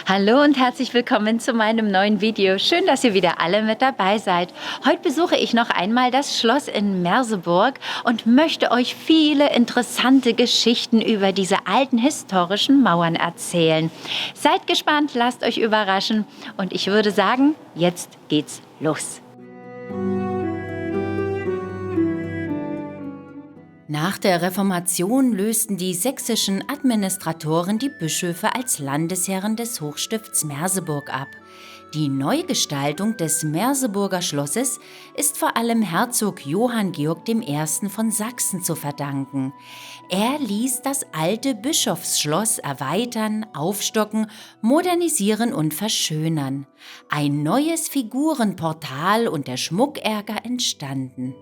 Hallo und herzlich willkommen zu meinem neuen Video. Schön, dass ihr wieder alle mit dabei seid. Heute besuche ich noch einmal das Schloss in Merseburg und möchte euch viele interessante Geschichten über diese alten historischen Mauern erzählen. Seid gespannt, lasst euch überraschen und ich würde sagen, jetzt geht's los. Nach der Reformation lösten die sächsischen Administratoren die Bischöfe als Landesherren des Hochstifts Merseburg ab. Die Neugestaltung des Merseburger Schlosses ist vor allem Herzog Johann Georg I. von Sachsen zu verdanken. Er ließ das alte Bischofsschloss erweitern, aufstocken, modernisieren und verschönern. Ein neues Figurenportal und der Schmuckerker entstanden.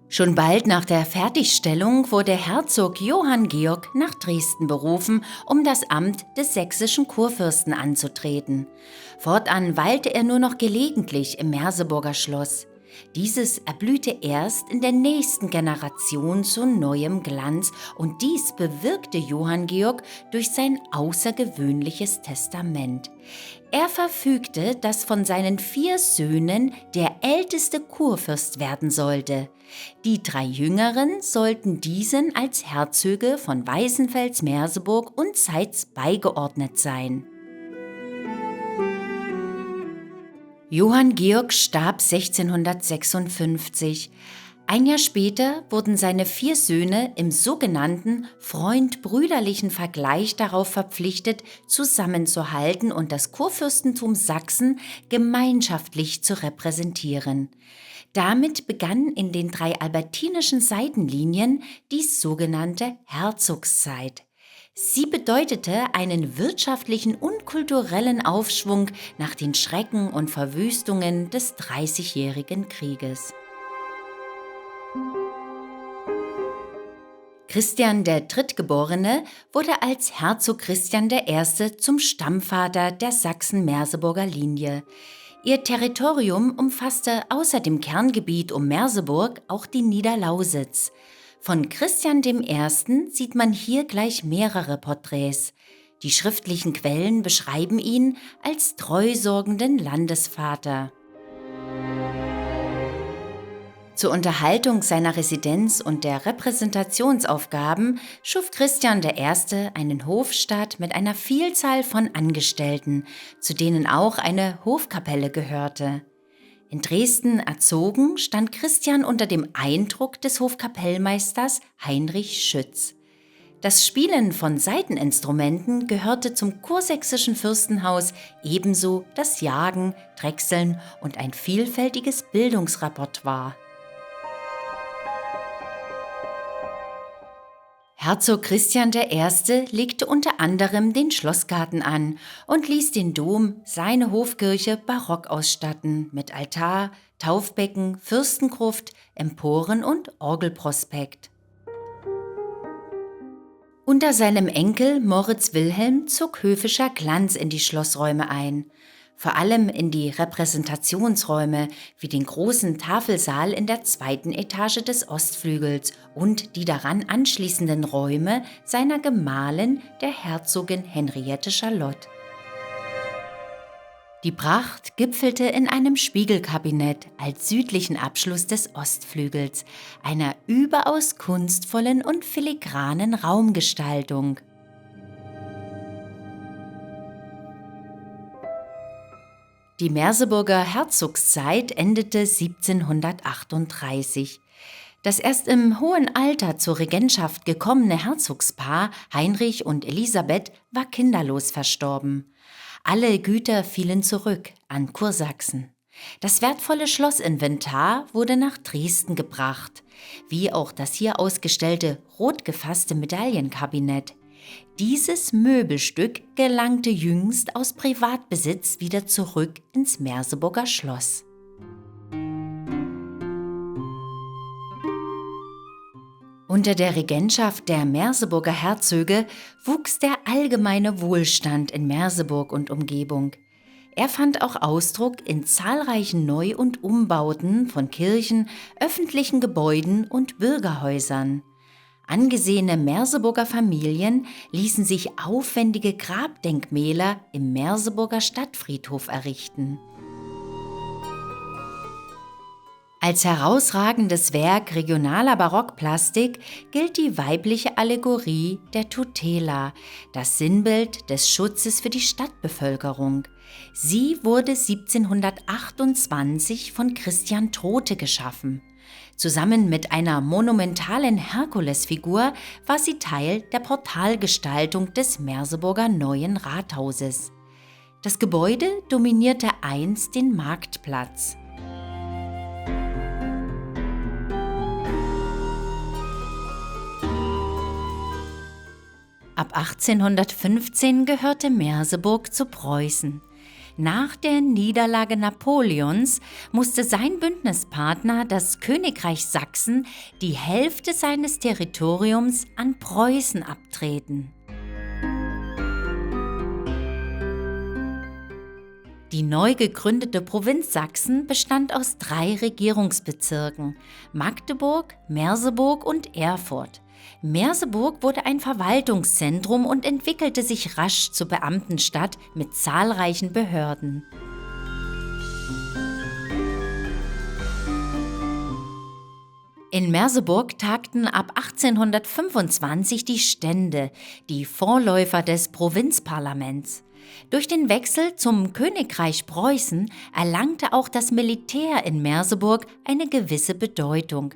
Schon bald nach der Fertigstellung wurde Herzog Johann Georg nach Dresden berufen, um das Amt des sächsischen Kurfürsten anzutreten. Fortan weilte er nur noch gelegentlich im Merseburger Schloss. Dieses erblühte erst in der nächsten Generation zu neuem Glanz und dies bewirkte Johann Georg durch sein außergewöhnliches Testament. Er verfügte, dass von seinen 4 Söhnen der älteste Kurfürst werden sollte. Die 3 Jüngeren sollten diesen als Herzöge von Weißenfels-Merseburg und Zeitz beigeordnet sein. Johann Georg starb 1656. Ein Jahr später wurden seine 4 Söhne im sogenannten freund-brüderlichen Vergleich darauf verpflichtet, zusammenzuhalten und das Kurfürstentum Sachsen gemeinschaftlich zu repräsentieren. Damit begann in den 3 albertinischen Seitenlinien die sogenannte Herzogszeit. Sie bedeutete einen wirtschaftlichen und kulturellen Aufschwung nach den Schrecken und Verwüstungen des Dreißigjährigen Krieges. Christian der Drittgeborene wurde als Herzog Christian I. zum Stammvater der Sachsen-Merseburger Linie. Ihr Territorium umfasste außer dem Kerngebiet um Merseburg auch die Niederlausitz. Von Christian I. sieht man hier gleich mehrere Porträts. Die schriftlichen Quellen beschreiben ihn als treusorgenden Landesvater. Zur Unterhaltung seiner Residenz und der Repräsentationsaufgaben schuf Christian I. einen Hofstaat mit einer Vielzahl von Angestellten, zu denen auch eine Hofkapelle gehörte. In Dresden erzogen, stand Christian unter dem Eindruck des Hofkapellmeisters Heinrich Schütz. Das Spielen von Saiteninstrumenten gehörte zum kursächsischen Fürstenhaus, ebenso das Jagen, Drechseln und ein vielfältiges Bildungsrepertoire. Herzog Christian I. legte unter anderem den Schlossgarten an und ließ den Dom, seine Hofkirche, barock ausstatten mit Altar, Taufbecken, Fürstengruft, Emporen und Orgelprospekt. Unter seinem Enkel Moritz Wilhelm zog höfischer Glanz in die Schlossräume ein. Vor allem in die Repräsentationsräume wie den großen Tafelsaal in der 2. Etage des Ostflügels und die daran anschließenden Räume seiner Gemahlin, der Herzogin Henriette Charlotte. Die Pracht gipfelte in einem Spiegelkabinett als südlichen Abschluss des Ostflügels, einer überaus kunstvollen und filigranen Raumgestaltung. Die Merseburger Herzogszeit endete 1738. Das erst im hohen Alter zur Regentschaft gekommene Herzogspaar Heinrich und Elisabeth war kinderlos verstorben. Alle Güter fielen zurück an Kursachsen. Das wertvolle Schlossinventar wurde nach Dresden gebracht, wie auch das hier ausgestellte rot gefasste Medaillenkabinett. Dieses Möbelstück gelangte jüngst aus Privatbesitz wieder zurück ins Merseburger Schloss. Unter der Regentschaft der Merseburger Herzöge wuchs der allgemeine Wohlstand in Merseburg und Umgebung. Er fand auch Ausdruck in zahlreichen Neu- und Umbauten von Kirchen, öffentlichen Gebäuden und Bürgerhäusern. Angesehene Merseburger Familien ließen sich aufwendige Grabdenkmäler im Merseburger Stadtfriedhof errichten. Als herausragendes Werk regionaler Barockplastik gilt die weibliche Allegorie der Tutela, das Sinnbild des Schutzes für die Stadtbevölkerung. Sie wurde 1728 von Christian Trothe geschaffen. Zusammen mit einer monumentalen Herkulesfigur war sie Teil der Portalgestaltung des Merseburger Neuen Rathauses. Das Gebäude dominierte einst den Marktplatz. Ab 1815 gehörte Merseburg zu Preußen. Nach der Niederlage Napoleons musste sein Bündnispartner, das Königreich Sachsen, die Hälfte seines Territoriums an Preußen abtreten. Die neu gegründete Provinz Sachsen bestand aus 3 Regierungsbezirken: Magdeburg, Merseburg und Erfurt. Merseburg wurde ein Verwaltungszentrum und entwickelte sich rasch zur Beamtenstadt mit zahlreichen Behörden. In Merseburg tagten ab 1825 die Stände, die Vorläufer des Provinzparlaments. Durch den Wechsel zum Königreich Preußen erlangte auch das Militär in Merseburg eine gewisse Bedeutung.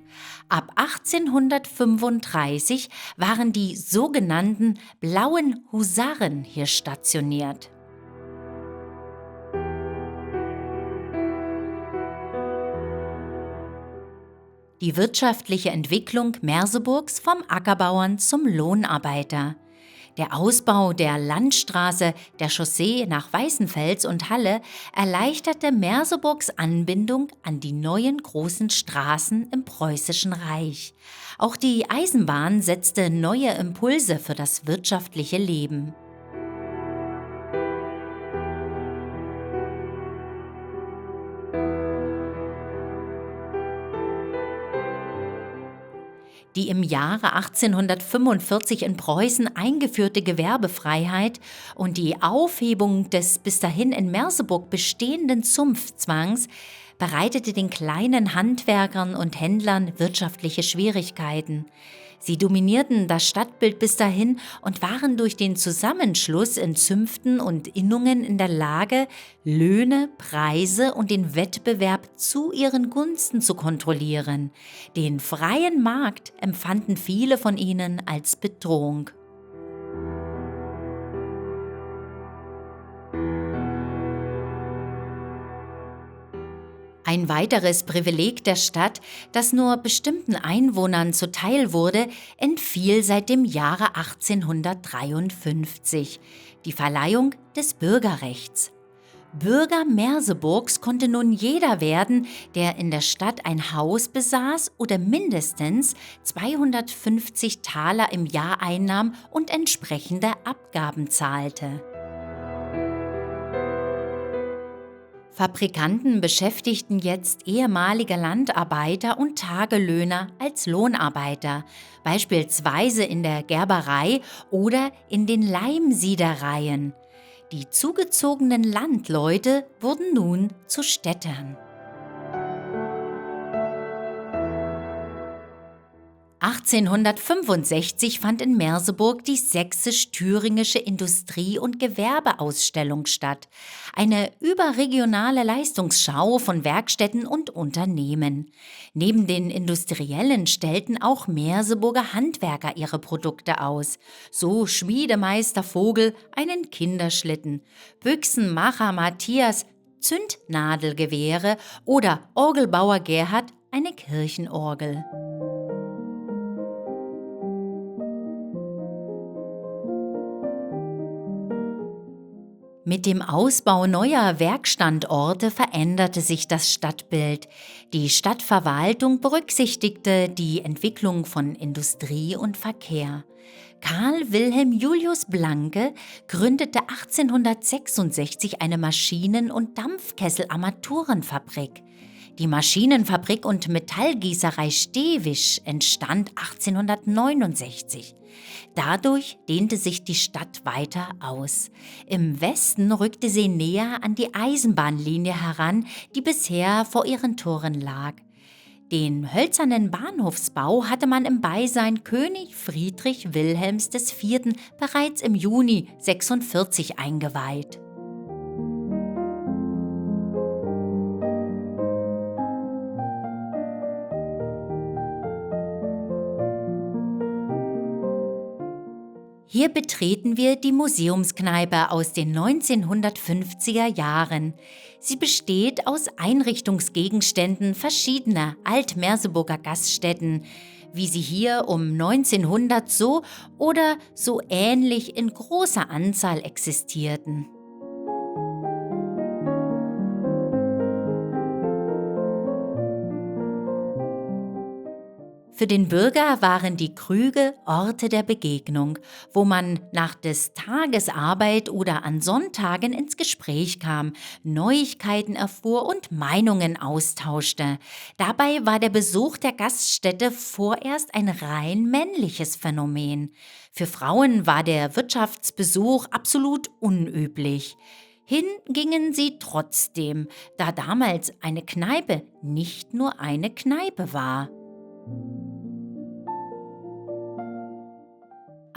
Ab 1835 waren die sogenannten Blauen Husaren hier stationiert. Die wirtschaftliche Entwicklung Merseburgs vom Ackerbauern zum Lohnarbeiter. Der Ausbau der Landstraße, der Chaussee nach Weißenfels und Halle erleichterte Merseburgs Anbindung an die neuen großen Straßen im Preußischen Reich. Auch die Eisenbahn setzte neue Impulse für das wirtschaftliche Leben. Die im Jahre 1845 in Preußen eingeführte Gewerbefreiheit und die Aufhebung des bis dahin in Merseburg bestehenden Zunftzwangs bereitete den kleinen Handwerkern und Händlern wirtschaftliche Schwierigkeiten. Sie dominierten das Stadtbild bis dahin und waren durch den Zusammenschluss in Zünften und Innungen in der Lage, Löhne, Preise und den Wettbewerb zu ihren Gunsten zu kontrollieren. Den freien Markt empfanden viele von ihnen als Bedrohung. Ein weiteres Privileg der Stadt, das nur bestimmten Einwohnern zuteil wurde, entfiel seit dem Jahre 1853: die Verleihung des Bürgerrechts. Bürger Merseburgs konnte nun jeder werden, der in der Stadt ein Haus besaß oder mindestens 250 Taler im Jahr einnahm und entsprechende Abgaben zahlte. Fabrikanten beschäftigten jetzt ehemalige Landarbeiter und Tagelöhner als Lohnarbeiter, beispielsweise in der Gerberei oder in den Leimsiedereien. Die zugezogenen Landleute wurden nun zu Städtern. 1865 fand in Merseburg die Sächsisch-Thüringische Industrie- und Gewerbeausstellung statt, eine überregionale Leistungsschau von Werkstätten und Unternehmen. Neben den Industriellen stellten auch Merseburger Handwerker ihre Produkte aus, so Schmiedemeister Vogel einen Kinderschlitten, Büchsenmacher Matthias Zündnadelgewehre oder Orgelbauer Gerhard eine Kirchenorgel. Mit dem Ausbau neuer Werkstandorte veränderte sich das Stadtbild. Die Stadtverwaltung berücksichtigte die Entwicklung von Industrie und Verkehr. Karl Wilhelm Julius Blanke gründete 1866 eine Maschinen- und Dampfkessel-Armaturenfabrik. Die Maschinenfabrik und Metallgießerei Stevisch entstand 1869. Dadurch dehnte sich die Stadt weiter aus. Im Westen rückte sie näher an die Eisenbahnlinie heran, die bisher vor ihren Toren lag. Den hölzernen Bahnhofsbau hatte man im Beisein König Friedrich Wilhelms IV. Bereits im Juni 46 eingeweiht. Hier betreten wir die Museumskneipe aus den 1950er Jahren. Sie besteht aus Einrichtungsgegenständen verschiedener Alt-Merseburger Gaststätten, wie sie hier um 1900 so oder so ähnlich in großer Anzahl existierten. Für den Bürger waren die Krüge Orte der Begegnung, wo man nach des Tages Arbeit oder an Sonntagen ins Gespräch kam, Neuigkeiten erfuhr und Meinungen austauschte. Dabei war der Besuch der Gaststätte vorerst ein rein männliches Phänomen. Für Frauen war der Wirtschaftsbesuch absolut unüblich. Hin gingen sie trotzdem, da damals eine Kneipe nicht nur eine Kneipe war.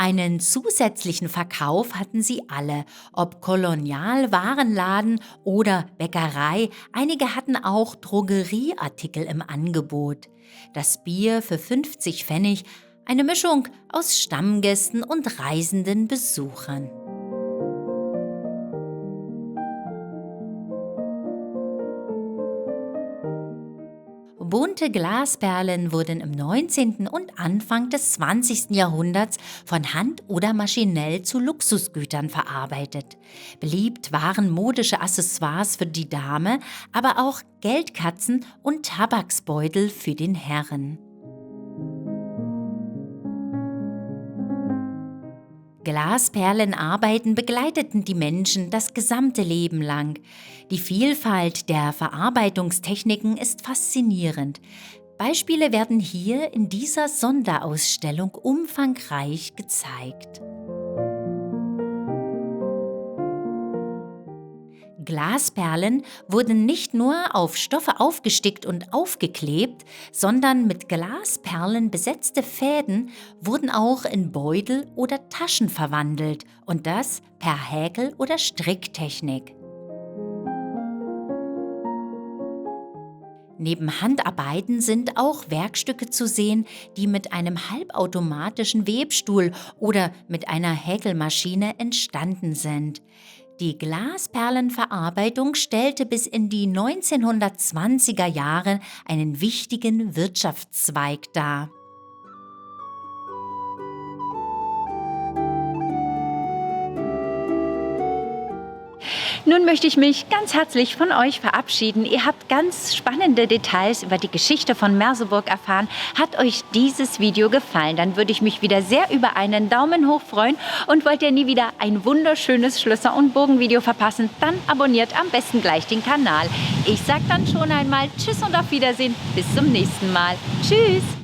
Einen zusätzlichen Verkauf hatten sie alle, ob Kolonialwarenladen oder Bäckerei, einige hatten auch Drogerieartikel im Angebot. Das Bier für 50 Pfennig, eine Mischung aus Stammgästen und reisenden Besuchern. Bunte Glasperlen wurden im 19. und Anfang des 20. Jahrhunderts von Hand oder maschinell zu Luxusgütern verarbeitet. Beliebt waren modische Accessoires für die Dame, aber auch Geldkatzen und Tabaksbeutel für den Herren. Glasperlenarbeiten begleiteten die Menschen das gesamte Leben lang. Die Vielfalt der Verarbeitungstechniken ist faszinierend. Beispiele werden hier in dieser Sonderausstellung umfangreich gezeigt. Glasperlen wurden nicht nur auf Stoffe aufgestickt und aufgeklebt, sondern mit Glasperlen besetzte Fäden wurden auch in Beutel oder Taschen verwandelt, und das per Häkel- oder Stricktechnik. Neben Handarbeiten sind auch Werkstücke zu sehen, die mit einem halbautomatischen Webstuhl oder mit einer Häkelmaschine entstanden sind. Die Glasperlenverarbeitung stellte bis in die 1920er Jahre einen wichtigen Wirtschaftszweig dar. Nun möchte ich mich ganz herzlich von euch verabschieden. Ihr habt ganz spannende Details über die Geschichte von Merseburg erfahren. Hat euch dieses Video gefallen, dann würde ich mich wieder sehr über einen Daumen hoch freuen. Und wollt ihr nie wieder ein wunderschönes Schlösser- und Burgenvideo verpassen, dann abonniert am besten gleich den Kanal. Ich sage dann schon einmal Tschüss und auf Wiedersehen. Bis zum nächsten Mal. Tschüss!